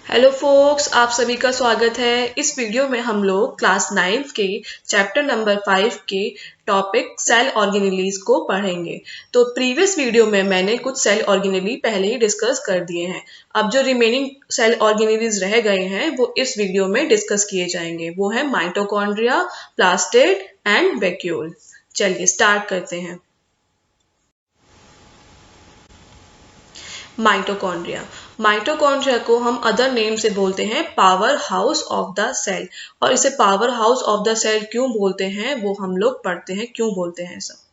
Hello focus, आप सभी का स्वागत है। इस वीडियो में हम लोग क्लास 9 के चैप्टर नंबर 5 के टॉपिक सेल ऑर्गेनेलीज को पढ़ेंगे। तो प्रीवियस वीडियो में मैंने कुछ सेल ऑर्गेनेली पहले ही डिस्कस कर दिए हैं। अब जो रिमेनिंग सेल ऑर्गेनेलीज रह गए हैं वो इस वीडियो में डिस्कस किए जाएंगे। वो है माइटोकॉन्ड्रिया, प्लास्टिड एंड वैक्यूल। चलिए स्टार्ट करते हैं। माइटोकॉन्ड्रिया को हम अदर नेम से बोलते हैं powerhouse of the cell. और इसे powerhouse of the cell क्यों बोलते हैं वो हम लोग पढ़ते हैं, क्यों बोलते हैं ऐसा।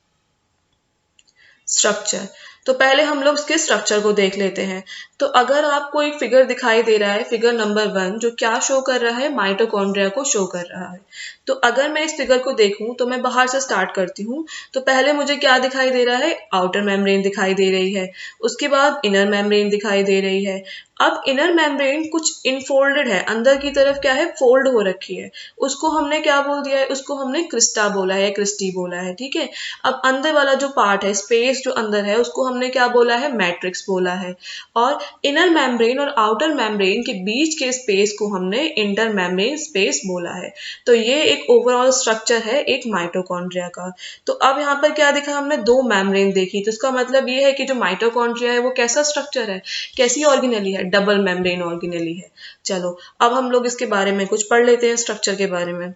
स्ट्रक्चर, तो पहले हम लोग इसके स्ट्रक्चर को देख लेते हैं। तो अगर आपको एक फिगर दिखाई दे रहा है, फिगर नंबर 1, जो क्या शो कर रहा है, माइटोकॉन्ड्रिया को शो कर रहा है। तो अगर मैं इस फिगर को देखूं तो मैं बाहर से स्टार्ट करती हूँ। तो पहले मुझे क्या दिखाई दे रहा है, आउटर मेम्ब्रेन दिखाई दे रही है। उसके बाद इनर मेम्ब्रेन दिखाई दे रही है। अब इनर मेम्ब्रेन कुछ इनफोल्डेड है, अंदर की तरफ क्या है, फोल्ड हो रखी है। उसको हमने क्या बोल दिया है, उसको हमने क्रिस्टा बोला है, क्रिस्टी बोला है। ठीक है। अब अंदर वाला जो पार्ट है, स्पेस जो अंदर है, उसको हमने क्या बोला है, मैट्रिक्स बोला है। और इनर मेम्ब्रेन और आउटर मेम्ब्रेन के बीच के स्पेस को हमने इंटर मेम्ब्रेन स्पेस बोला है। तो ये एक ओवरऑल स्ट्रक्चर है एक माइटोकॉन्ड्रिया का। तो अब यहाँ पर क्या दिखा, हमने दो मेम्ब्रेन देखी। तो इसका मतलब ये है कि जो माइटोकॉन्ड्रिया है वो कैसा स्ट्रक्चर है, कैसी ऑर्गेनेली है, डबल मेम्ब्रेन ऑर्गेनेली है। चलो अब हम लोग इसके बारे में कुछ पढ़ लेते हैं, स्ट्रक्चर के बारे में।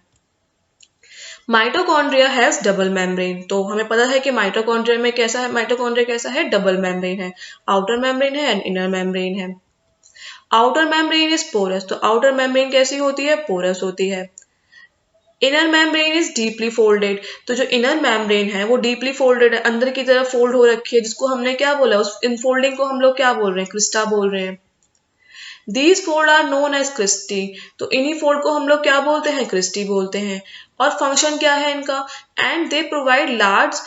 Mitochondria has double membrane. तो हमें पता है कि माइटोकॉन्ड्रिया में कैसा है, माइटोकॉन्ड्रिया कैसा है, डबल मेम्ब्रेन है। आउटर मेम्ब्रेन है एंड इनर मेम्ब्रेन है। Outer membrane is porous. तो आउटर मेम्ब्रेन कैसी होती है, पोरस होती है। Inner membrane is deeply folded. तो जो इनर मेम्ब्रेन है वो डीपली फोल्डेड है, अंदर की तरफ फोल्ड हो रखी है, जिसको हमने क्या बोला, उस इनफोल्डिंग को हम लोग क्या बोल रहे हैं, क्रिस्टा बोल रहे हैं। These fold are known as cristae. तो इन्हीं फोल्ड को हम लोग क्या बोलते हैं, क्रिस्टी बोलते हैं। और फंक्शन क्या है इनका, and they provide large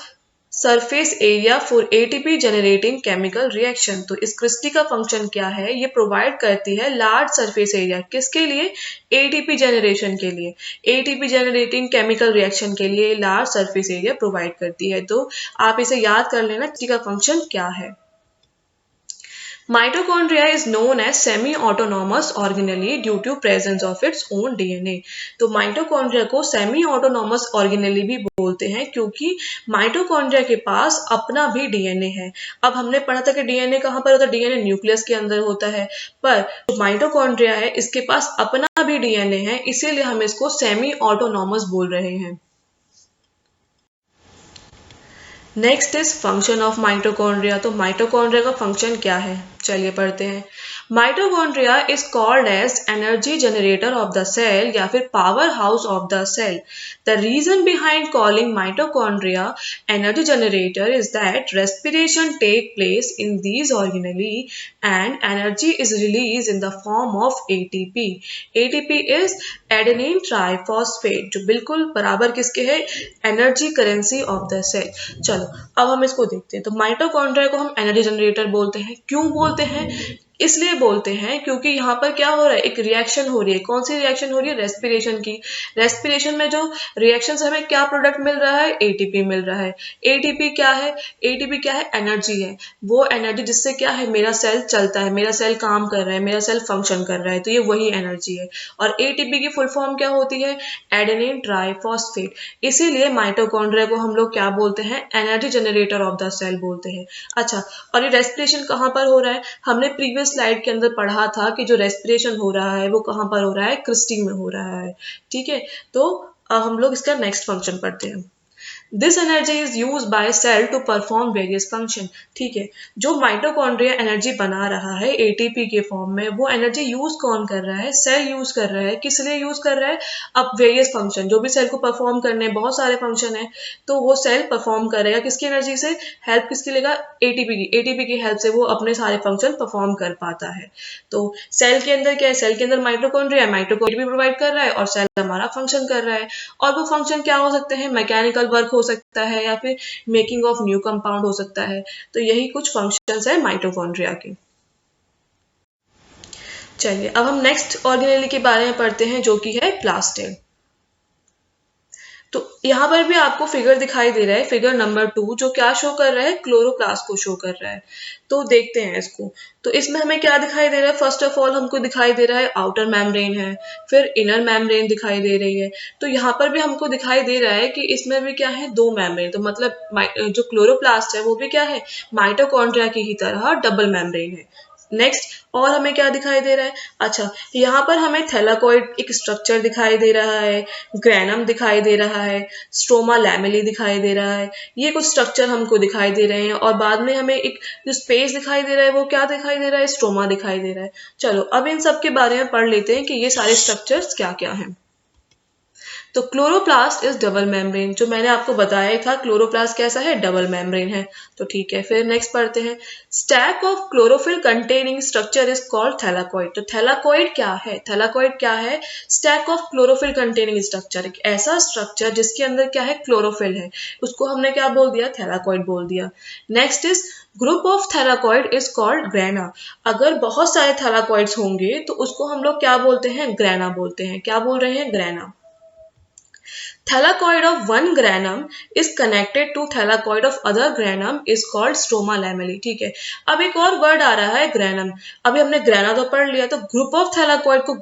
surface area for ATP generating chemical reaction. तो इस क्रिस्टी का फंक्शन क्या है, ये प्रोवाइड करती है लार्ज सरफेस एरिया, किसके लिए, एटीपी जनरेशन के लिए, एटीपी जनरेटिंग केमिकल रिएक्शन के लिए लार्ज सरफेस एरिया प्रोवाइड करती है। तो आप इसे याद कर लेना, क्रिस्टी का फंक्शन क्या है। Mitochondria is known as semi-autonomous organelle due to presence of its own DNA। तो माइटोकॉन्ड्रिया को सेमी ऑटोनॉमस ऑर्गेनेली भी बोलते हैं क्योंकि माइटोकॉन्ड्रिया के पास अपना भी डीएनए है। अब हमने पढ़ा था कि डीएनए कहाँ पर होता है, डीएनए न्यूक्लियस के अंदर होता है। पर जो माइटोकॉन्ड्रिया है इसके पास अपना भी डीएनए है, इसीलिए हम इसको सेमी ऑटोनॉमस बोल रहे हैं। Next is function of mitochondria. तो माइटोकॉन्ड्रिया का फंक्शन क्या है, चलिए पढ़ते हैं। Mitochondria is called as energy generator of the cell या फिर powerhouse of the cell. The reason behind calling mitochondria energy generator is that respiration take place in these organelle and energy is release in the form of ATP. ATP is adenine triphosphate, जो बिल्कुल बराबर किसके है, energy currency of the cell. चलो अब हम इसको देखते हैं। तो माइटोकॉन्ड्रिया को हम एनर्जी जनरेटर बोलते हैं। क्यों बोलते हैं, इसलिए बोलते हैं क्योंकि यहाँ पर क्या हो रहा है, एक रिएक्शन हो रही है। कौन सी रिएक्शन हो रही है, रेस्पिरेशन की। रेस्पिरेशन में जो रिएक्शन से हमें क्या प्रोडक्ट मिल रहा है, एटीपी मिल रहा है। एटीपी क्या है, एटीपी क्या है, एनर्जी है। वो एनर्जी जिससे क्या है, मेरा सेल चलता है, मेरा सेल काम कर रहा है, मेरा सेल फंक्शन कर रहा है। तो ये वही एनर्जी है। और एटीपी की फुल फॉर्म क्या होती है, एडेनिन ट्राइफॉस्फेट। इसीलिए माइटोकॉन्ड्रिया को हम लोग क्या बोलते हैं, energy generator of the cell बोलते हैं। अच्छा, और ये रेस्पिरेशन कहाँ पर हो रहा है, हमने प्रीवियस स्लाइड के अंदर पढ़ा था कि जो रेस्पिरेशन हो रहा है वो कहाँ पर हो रहा है, क्रिस्टी में हो रहा है। ठीक है। तो हम लोग इसका नेक्स्ट फंक्शन पढ़ते हैं। This energy is use by cell to perform various function. ठीक है। जो माइटोकॉन्ड्रिया एनर्जी बना रहा है एटीपी के फॉर्म में, वो एनर्जी यूज कौन कर रहा है, सेल यूज कर रहा है। किस लिए यूज कर रहा है, अब वेरियस फंक्शन जो भी सेल को परफॉर्म करने, बहुत सारे फंक्शन है, तो वो सेल परफॉर्म करेगा किसकी एनर्जी से, हेल्प किसकी लेगा, एटीपी की। एटीपी की हेल्प से वो अपने सारे फंक्शन परफॉर्म कर पाता है। तो सेल के अंदर क्या है, सेल के अंदर माइटोकॉन्ड्रिया, माइटोकॉन्ड्रिया भी प्रोवाइड कर रहा है और सेल हमारा फंक्शन कर रहा है। और वो फंक्शन क्या हो सकते हैं, मैकेनिकल वर्क हो सकता है या फिर मेकिंग ऑफ न्यू कंपाउंड हो सकता है। तो यही कुछ फंक्शंस है माइटोकॉन्ड्रिया के। चलिए अब हम नेक्स्ट ऑर्गेनेली के बारे में पढ़ते हैं जो कि है प्लास्टिड। तो यहाँ पर भी आपको फिगर दिखाई दे रहा है, फिगर नंबर 2, जो क्या शो कर रहा है, क्लोरोप्लास्ट को शो कर रहा है। तो देखते हैं इसको। तो इसमें हमें क्या दिखाई दे रहा है, फर्स्ट ऑफ ऑल हमको दिखाई दे रहा है आउटर मेम्ब्रेन है, फिर इनर मेम्ब्रेन दिखाई दे रही है। तो यहाँ पर भी हमको दिखाई दे रहा है कि इसमें भी क्या है, 2 मेम्ब्रेन। तो मतलब जो क्लोरोप्लास्ट है वो भी क्या है, माइटोकॉन्ड्रिया की ही तरह डबल मेम्ब्रेन है। नेक्स्ट, और हमें क्या दिखाई दे रहा है, अच्छा यहाँ पर हमें थैलाकॉइड एक स्ट्रक्चर दिखाई दे रहा है, ग्रैनम दिखाई दे रहा है, स्ट्रोमा लैमेली दिखाई दे रहा है। ये कुछ स्ट्रक्चर हमको दिखाई दे रहे हैं, और बाद में हमें एक जो स्पेस दिखाई दे रहा है वो क्या दिखाई दे रहा है, स्ट्रोमा दिखाई दे रहा है। चलो अब इन सब के बारे में पढ़ लेते हैं कि ये सारे स्ट्रक्चर्स क्या क्या हैं। तो क्लोरोप्लास्ट इज डबल मेम्ब्रेन, जो मैंने आपको बताया था क्लोरोप्लास्ट कैसा है, डबल मेम्ब्रेन है। तो ठीक है, फिर नेक्स्ट पढ़ते हैं। Stack of chlorophyll containing structure is called thylakoid. तो थैलाकॉइड क्या है, थैलाकॉइड क्या है, stack of chlorophyll containing structure, एक ऐसा स्ट्रक्चर जिसके अंदर क्या है, क्लोरोफिल है, उसको हमने क्या बोल दिया, थैलाकॉइड बोल दिया। Next is group of thylakoid is called grana. अगर बहुत सारे थैलाकॉइड्स होंगे तो उसको हम लोग क्या बोलते हैं, ग्रेना बोलते हैं। क्या बोल रहे हैं, grana. Thylakoid of one granum is connected to thylakoid of other granum is called stroma lamellae। ठीक है, अब एक और वर्ड आ रहा है, ग्रैनम। अभी हमने ग्रैना तो पढ़ लिया, तो ग्रुप ऑफ थैलाकॉइड को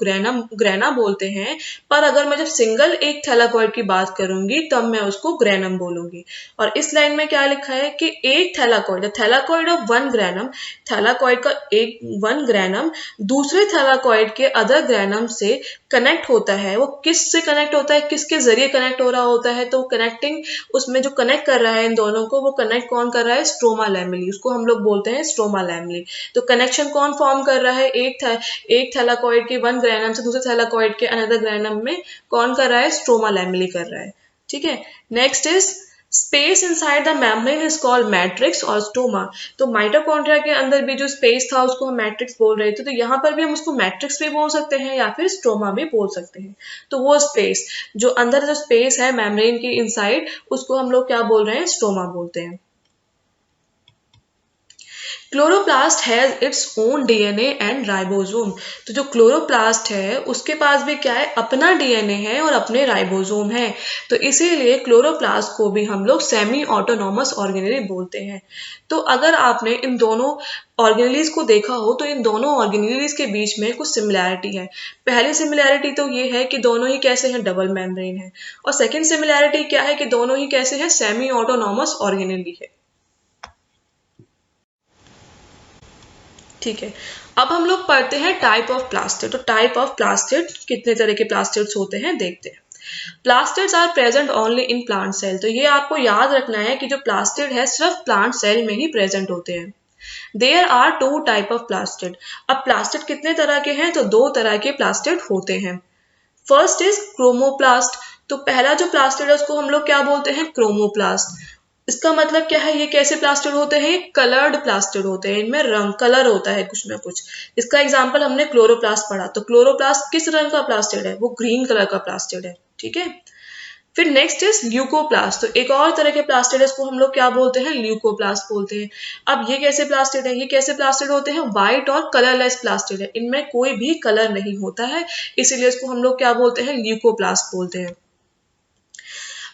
ग्रैना बोलते हैं, पर अगर मैं जब सिंगल एक थैलाकॉइड की बात करूंगी तब मैं उसको ग्रैनम बोलूंगी। और इस लाइन में क्या लिखा है कि एक thylakoid, thylakoid of one granum, thylakoid का एक वन ग्रैनम दूसरे थैलाकॉइड के अदर ग्रैनम से कनेक्ट होता है। वो किस से कनेक्ट होता है, किसके जरिए कनेक्ट हो रहा होता है, तो कनेक्टिंग, उसमें जो कनेक्ट कर रहा है इन दोनों को, वो कनेक्ट कौन कर रहा है, स्ट्रोमा लैमेली, उसको हम लोग बोलते हैं स्ट्रोमा लैमेली। तो कनेक्शन कौन फॉर्म कर रहा है, एक थैलाकॉइड के वन ग्रैनम से दूसरे थैलाकॉइड के अनदर ग्रैनम में कौन कर रहा है, स्ट्रोमा लैमेली कर रहा है। ठीक है, next is space inside the membrane is called matrix और स्टोमा। तो माइटोकॉन्ड्रिया के अंदर भी जो स्पेस था उसको हम मैट्रिक्स बोल रहे थे, तो यहाँ पर भी हम उसको मैट्रिक्स भी बोल सकते हैं या फिर स्टोमा भी बोल सकते हैं। तो वो स्पेस, जो अंदर जो स्पेस है मेम्ब्रेन के इनसाइड, उसको हम लोग क्या बोल रहे हैं, स्टोमा बोलते हैं। Chloroplast has its own DNA and ribosome. तो जो क्लोरोप्लास्ट है उसके पास भी क्या है, अपना डीएनए है और अपने राइबोसोम है। तो इसीलिए क्लोरोप्लास्ट को भी हम लोग सेमी ऑटोनॉमस ऑर्गेनेली बोलते हैं। तो अगर आपने इन दोनों ऑर्गेनेलीज को देखा हो तो इन दोनों ऑर्गेनेलीज के बीच में कुछ सिमिलैरिटी है। पहली सिमिलैरिटी तो ये है कि दोनों ही कैसे हैं, डबल मेम्ब्रेन है। और सेकेंड सिमिलैरिटी क्या है कि दोनों ही कैसे हैं, सेमी ऑटोनॉमस ऑर्गेनेली है। ठीक है, अब हम लोग पढ़ते हैं टाइप ऑफ प्लास्टिड। तो टाइप ऑफ प्लास्टिड, कितने तरह के प्लास्टिड्स होते हैं देखते हैं। Plastids are present only in plant cell. तो ये आपको याद रखना है कि जो प्लास्टिड है सिर्फ प्लांट सेल में ही प्रेजेंट होते हैं। There are 2 type of plastid. अब प्लास्टिड कितने तरह के हैं, तो 2 तरह के प्लास्टिड होते हैं। First is chromoplast. तो पहला जो प्लास्टिड है उसको हम लोग क्या बोलते हैं, क्रोमोप्लास्ट। इसका मतलब क्या है, ये कैसे प्लास्टिड होते हैं, कलर्ड प्लास्टिड होते हैं, इनमें रंग कलर होता है कुछ ना कुछ। इसका एग्जांपल हमने क्लोरोप्लास्ट पढ़ा। तो क्लोरोप्लास्ट किस रंग का प्लास्टिड है, वो ग्रीन कलर का प्लास्टिड है। ठीक है, फिर नेक्स्ट इज ल्यूकोप्लास्ट। तो एक और तरह के प्लास्टिड है, इसको हम लोग क्या बोलते हैं, ल्यूकोप्लास्ट बोलते हैं। अब ये कैसे प्लास्टिड है, ये कैसे प्लास्टिड होते हैं, व्हाइट और कलरलेस प्लास्टिड है, इनमें कोई भी कलर नहीं होता है, इसीलिए इसको हम लोग क्या बोलते हैं, ल्यूकोप्लास्ट बोलते हैं।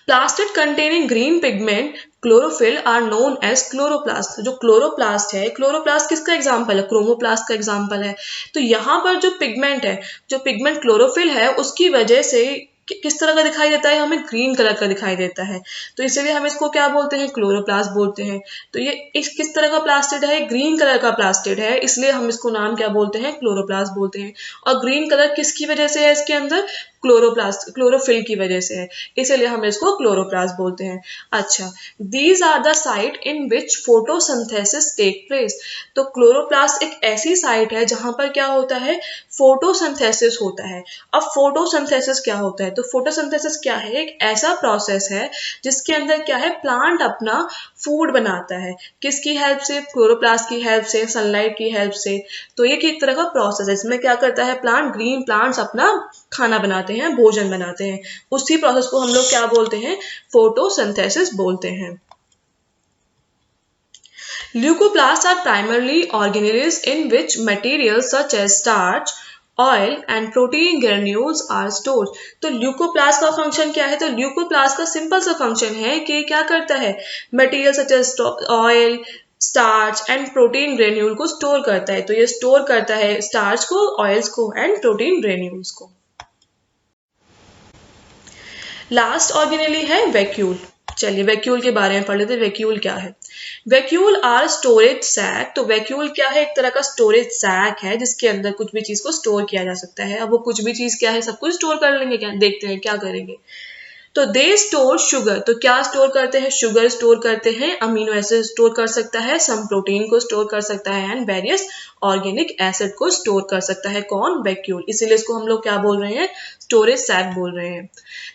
Plastid containing green pigment chlorophyll are known as chloroplast. जो क्लोरोप्लास्ट है, क्लोरोप्लास्ट किसका एग्जांपल है, क्रोमोप्लास्ट का एग्जांपल है। तो यहाँ पर जो पिगमेंट है, जो पिगमेंट क्लोरोफिल है, उसकी वजह से किस तरह का दिखाई देता है, हमें ग्रीन कलर का दिखाई देता है। तो इसीलिए हम इसको क्या बोलते हैं, क्लोरोप्लास्ट बोलते हैं। तो ये इस किस तरह का प्लास्टिड है, ग्रीन कलर का प्लास्टिड है, इसलिए हम इसको नाम क्या बोलते हैं, क्लोरोप्लास्ट बोलते हैं। और ग्रीन कलर किसकी वजह से है इसके अंदर, क्लोरोफिल की वजह से है, इसलिए हम इसको क्लोरोप्लास्ट बोलते हैं। अच्छा, these are the site in which photosynthesis take place. तो क्लोरोप्लास्ट एक ऐसी साइट है जहां पर क्या होता है, फोटोसिंथेसिस होता है। अब फोटोसिंथेसिस क्या होता है, तो फोटोसिंथेसिस क्या है, एक ऐसा प्रोसेस है जिसके अंदर क्या है, प्लांट अपना फूड बनाता है। किसकी हेल्प से, क्लोरोप्लास्ट की हेल्प से, सनलाइट की हेल्प से। तो ये एक तरह का प्रोसेस है, इसमें क्या करता है प्लांट, ग्रीन प्लांट्स अपना खाना बनाते हैं, भोजन बनाते हैं। उसी प्रोसेस को हम लोग क्या बोलते हैं, फोटोसिंथेसिस बोलते हैं। Leucoplasts are primarily organelles in which materials such as starch oil and protein granules are stored. तो ल्यूकोप्लास्ट का फंक्शन क्या है? तो ल्यूकोप्लास्ट का सिंपल सा फंक्शन है कि क्या करता है, material such as oil, starch and protein granule को स्टोर करता है। तो ये स्टोर करता है स्टार्च को, ऑयल्स को एंड प्रोटीन ग्रेन्यूल्स को। लास्ट ऑर्गेनेली है वैक्यूल। चलिए वैक्यूल के बारे में पढ़ लेते हैं। वैक्यूल क्या है? Vacuole are storage sac. तो वैक्यूल क्या है? एक तरह का स्टोरेज सैक है जिसके अंदर कुछ भी चीज को स्टोर किया जा सकता है। अब वो कुछ भी चीज क्या है, सब कुछ स्टोर कर लेंगे क्या? देखते हैं क्या करेंगे। तो दे स्टोर शुगर। तो क्या स्टोर करते हैं? शुगर स्टोर करते हैं, अमीनो एसिड स्टोर कर सकता है, सम प्रोटीन को स्टोर कर सकता है एंड वेरियस ऑर्गेनिक एसिड को स्टोर कर सकता है। कौन? वैक्यूल। इसीलिए इसको हम लोग क्या बोल रहे हैं? स्टोरेज सैक बोल रहे हैं।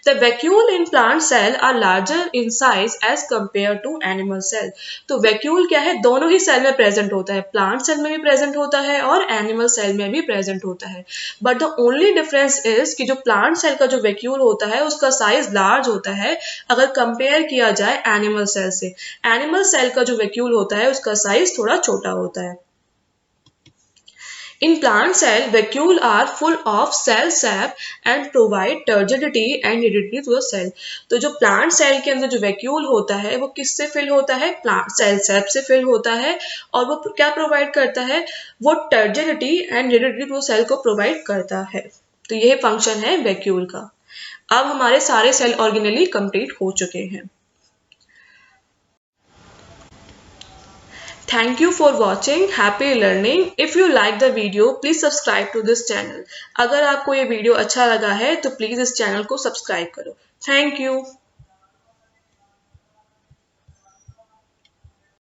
The vacuole in plant cell are larger in size as compare to animal cell. तो वैक्यूल क्या है? दोनों ही सेल में प्रेजेंट होता है, प्लांट सेल में भी प्रेजेंट होता है और एनिमल सेल में भी प्रेजेंट होता है। But the only difference is कि जो प्लांट सेल का जो वैक्यूल होता है उसका साइज लार्ज होता है अगर कंपेयर किया जाए एनिमल सेल से। एनिमल सेल का जो वैक्यूल होता है उसका साइज थोड़ा छोटा होता है। In plant cell, vacuole are full of cell sap and provide turgidity and rigidity to the cell. तो जो plant cell के अंदर जो vacuole होता है वो किससे fill होता है? Plant cell sap से fill होता है और वो क्या provide करता है? वो turgidity and rigidity to cell को provide करता है। तो यह function है vacuole का। अब हमारे सारे cell organelle complete हो चुके हैं। Thank you for watching. Happy learning. If you like the video, please subscribe to this channel. अगर आपको ये वीडियो अच्छा लगा है तो प्लीज इस चैनल को सब्सक्राइब करो। Thank you.